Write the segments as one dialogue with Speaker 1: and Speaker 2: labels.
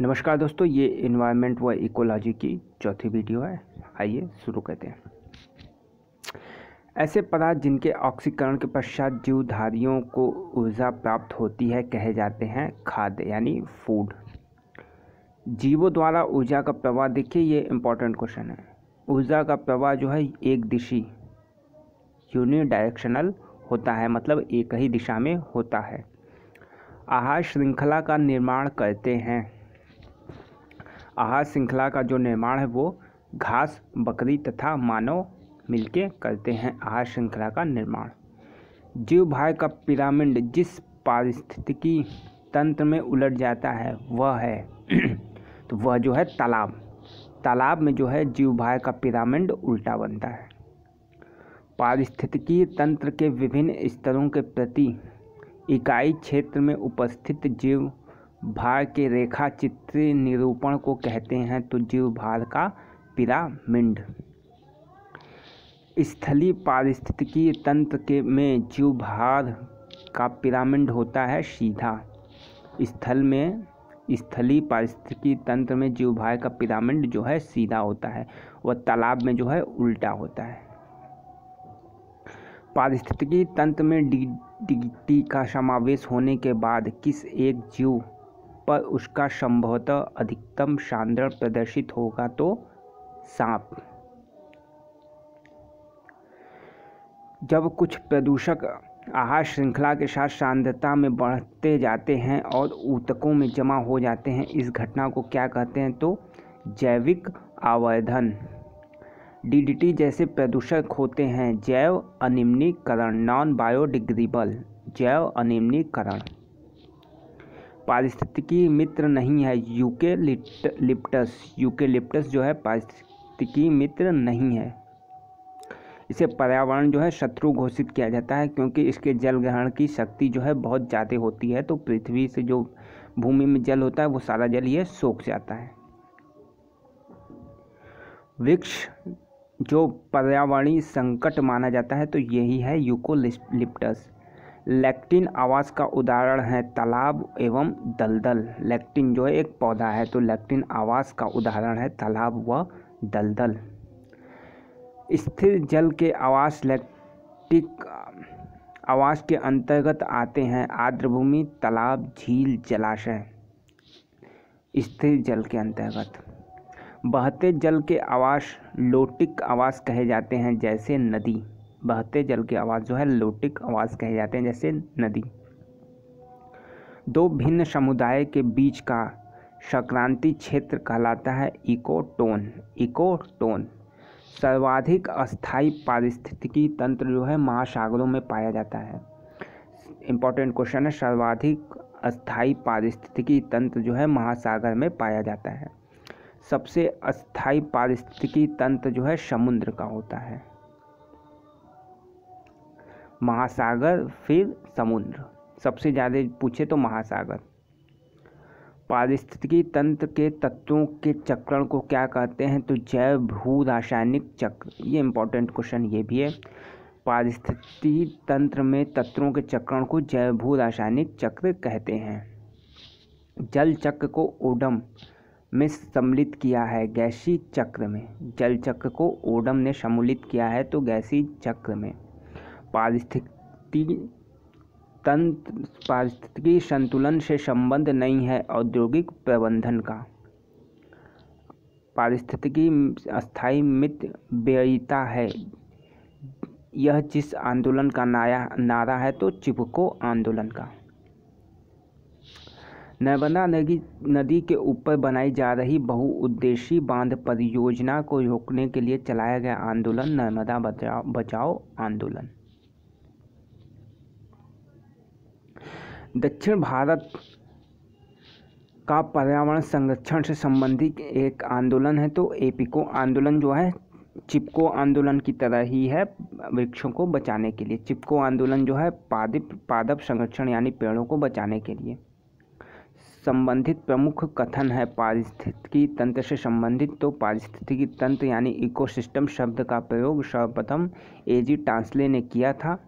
Speaker 1: नमस्कार दोस्तों, ये इन्वायरमेंट व इकोलॉजी की चौथी वीडियो है। आइए शुरू करते हैं। ऐसे पदार्थ जिनके ऑक्सीकरण के पश्चात जीवधारियों को ऊर्जा प्राप्त होती है कहे जाते हैं खाद्य यानी फूड। जीवों द्वारा ऊर्जा का प्रवाह, देखिए ये इम्पोर्टेंट क्वेश्चन है। ऊर्जा का प्रवाह जो है एक दिशी यूनिडायरेक्शनल होता है, मतलब एक ही दिशा में होता है। आहार श्रृंखला का निर्माण करते हैं। आहार श्रृंखला का जो निर्माण है वो घास, बकरी तथा मानव मिलके करते हैं आहार श्रृंखला का निर्माण। जीव भार का पिरामिड जिस पारिस्थितिकी तंत्र में उलट जाता है वह है तो वह जो है तालाब। तालाब में जो है जीव भार का पिरामिड उल्टा बनता है। पारिस्थितिकी तंत्र के विभिन्न स्तरों के प्रति इकाई क्षेत्र में उपस्थित जीव भार के रेखा चित्रीय निरूपण को कहते हैं तो जीव भार का पिरामिड। स्थलीय पारिस्थितिकी तंत्र के में जीव भार का पिरामिड होता है सीधा। स्थलीय पारिस्थितिकी तंत्र में जीव भार का पिरामिड जो है सीधा होता है, वह तालाब में जो है उल्टा होता है। पारिस्थितिकी तंत्र में डीडीटी का समावेश होने के बाद किस एक जीव पर उसका संभवतः अधिकतम सांद्रण प्रदर्शित होगा तो सांप। जब कुछ प्रदूषक आहार श्रृंखला के साथ सांद्रता में बढ़ते जाते हैं और ऊतकों में जमा हो जाते हैं, इस घटना को क्या कहते हैं तो जैविक आवर्धन। डीडीटी जैसे प्रदूषक होते हैं जैव अनिम्नीकरण, नॉन बायोडिग्रेडेबल, जैव अनिम्नीकरण। पारिस्थितिकी मित्र नहीं है यूकेलिप्टस। यूकेलिप्टस जो है पारिस्थितिकी मित्र नहीं है। इसे पर्यावरण जो है शत्रु घोषित किया जाता है क्योंकि इसके जल ग्रहण की शक्ति जो है बहुत ज़्यादा होती है, तो पृथ्वी से जो भूमि में जल होता है वो सारा जल ये सोख जाता है। वृक्ष जो पर्यावरणीय संकट माना जाता है तो यही है यूकेलिप्टस। लैक्टिन आवास का उदाहरण है तालाब एवं दलदल। लैक्टिन जो है एक पौधा है तो लैक्टिन आवास का उदाहरण है तालाब व दलदल। स्थिर जल के आवास लैक्टिक आवास के अंतर्गत आते हैं आर्द्रभूमि, तालाब, झील, जलाशय। स्थिर जल के अंतर्गत बहते जल के आवास लोटिक आवास कहे जाते हैं जैसे नदी। बहते जल के आवास जो है लोटिक आवास कहे जाते हैं जैसे नदी। दो भिन्न समुदाय के बीच का संक्रांति क्षेत्र कहलाता है इकोटोन। इकोटोन सर्वाधिक अस्थायी पारिस्थितिकी तंत्र जो है महासागरों में पाया जाता है। इम्पोर्टेंट क्वेश्चन है, सर्वाधिक अस्थायी पारिस्थितिकी तंत्र जो है महासागर में पाया जाता है। सबसे अस्थायी पारिस्थितिकी तंत्र जो है समुद्र का होता है। महासागर फिर समुद्र, सबसे ज़्यादा पूछे तो महासागर। पारिस्थितिकी तंत्र के तत्वों के चक्रण को क्या कहते हैं तो जैव भू रासायनिक चक्र। ये इम्पोर्टेंट क्वेश्चन ये भी है। पारिस्थितिकी तंत्र में तत्वों के चक्रण को जैव भू रासायनिक चक्र कहते हैं। जल चक्र को ओडम में सम्मिलित किया है गैसीय चक्र में। जल चक्र को ओडम ने सम्मिलित किया है तो गैसीय चक्र में। पारिस्थितिकी संतुलन से संबंध नहीं है औद्योगिक प्रबंधन का। पारिस्थितिकी अस्थायी मित्र व्ययिता है। यह जिस आंदोलन का नारा है तो चिपको आंदोलन का। नर्मदा नदी के ऊपर बनाई जा रही बहुउद्देशीय बांध परियोजना को रोकने के लिए चलाया गया आंदोलन नर्मदा बचाओ आंदोलन। दक्षिण भारत का पर्यावरण संरक्षण से संबंधित एक आंदोलन है तो एपिको आंदोलन जो है चिपको आंदोलन की तरह ही है वृक्षों को बचाने के लिए। चिपको आंदोलन जो है पादप संरक्षण यानी पेड़ों को बचाने के लिए। संबंधित प्रमुख कथन है पारिस्थितिकी तंत्र से संबंधित तो पारिस्थितिकी तंत्र यानी इकोसिस्टम शब्द का प्रयोग सर्वप्रथम एजी टांसले ने किया था।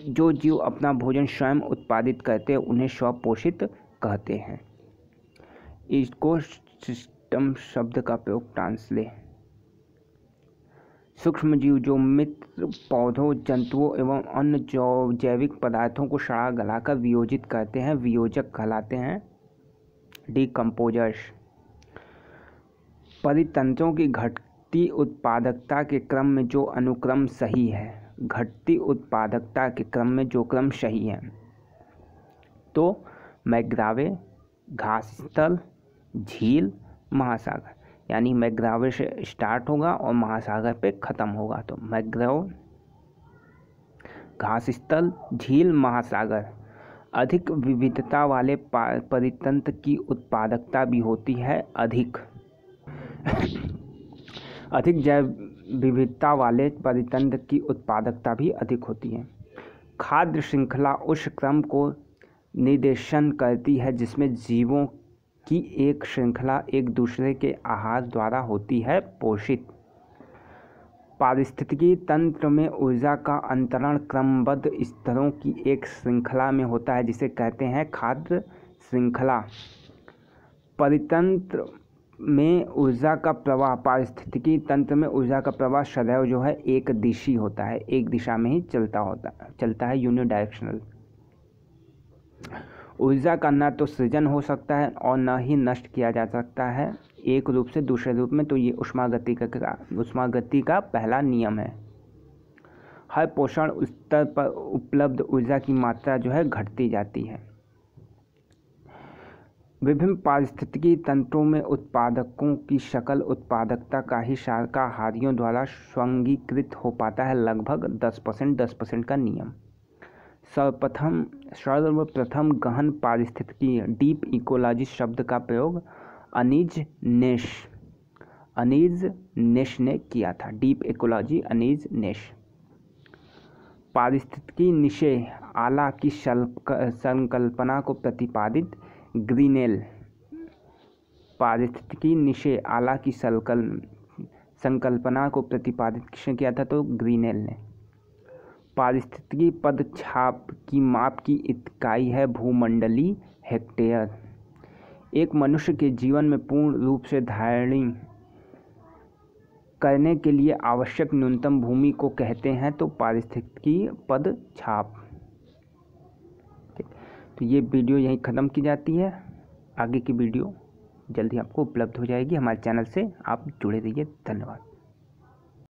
Speaker 1: जो जीव अपना भोजन स्वयं उत्पादित करते हैं उन्हें स्वपोषित कहते हैं। इको सिस्टम शब्द का प्रयोग ट्रांसले सूक्ष्म जीव जो मित्र पौधों, जंतुओं एवं अन्य जैविक पदार्थों को सड़ा गलाकर वियोजित करते हैं, वियोजक कहलाते हैं, डिकम्पोजर्स। परितंत्रों की घटती उत्पादकता के क्रम में जो अनुक्रम सही है, घटती उत्पादकता के क्रम में जो क्रम सही है, तो मैग्रावे, घासस्थल, झील, महासागर, यानी मैग्रावे से स्टार्ट होगा और महासागर पे ख़त्म होगा। तो मैग्राव, घासस्थल, झील, महासागर। अधिक विविधता वाले परितंत्र की उत्पादकता भी होती है अधिक। अधिक जैव विविधता वाले परितंत्र की उत्पादकता भी अधिक होती है। खाद्य श्रृंखला उस क्रम को निर्देशन करती है जिसमें जीवों की एक श्रृंखला एक दूसरे के आहार द्वारा होती है पोषित। पारिस्थितिकी तंत्र में ऊर्जा का अंतरण क्रमबद्ध स्तरों की एक श्रृंखला में होता है जिसे कहते हैं खाद्य श्रृंखला। परितंत्र में ऊर्जा का प्रवाह, पारिस्थितिकी तंत्र में ऊर्जा का प्रवाह सदैव जो है एक दिशी होता है, एक दिशा में ही चलता है, यूनिडायरेक्शनल। ऊर्जा का न तो सृजन हो सकता है और न ही नष्ट किया जा सकता है एक रूप से दूसरे रूप में। तो ये ऊष्मागति का पहला नियम है। हर पोषण स्तर पर उपलब्ध ऊर्जा की मात्रा जो है घटती जाती है। विभिन्न पारिस्थितिकी तंत्रों में उत्पादकों की सकल उत्पादकता का ही शाकाहारियों द्वारा स्वंगीकृत हो पाता है, लगभग 10% का नियम। सर्वप्रथम गहन पारिस्थितिकी डीप इकोलॉजी शब्द का प्रयोग अनीज नेश ने किया था। डीप इकोलॉजी, अनीज नेश। पारिस्थितिकी निशय आला की संकल्पना को प्रतिपादित ग्रीनेल। पारिस्थितिकी निशय आला की संकल्पना को प्रतिपादित किसने किया था? तो ग्रीनेल ने। पारिस्थितिकी पद छाप की माप की इकाई है भूमंडलीय हेक्टेयर। एक मनुष्य के जीवन में पूर्ण रूप से धारणी करने के लिए आवश्यक न्यूनतम भूमि को कहते हैं तो पारिस्थितिकी पद छाप। तो ये वीडियो यहीं ख़त्म की जाती है। आगे की वीडियो जल्दी आपको उपलब्ध हो जाएगी। हमारे चैनल से आप जुड़े रहिए। धन्यवाद।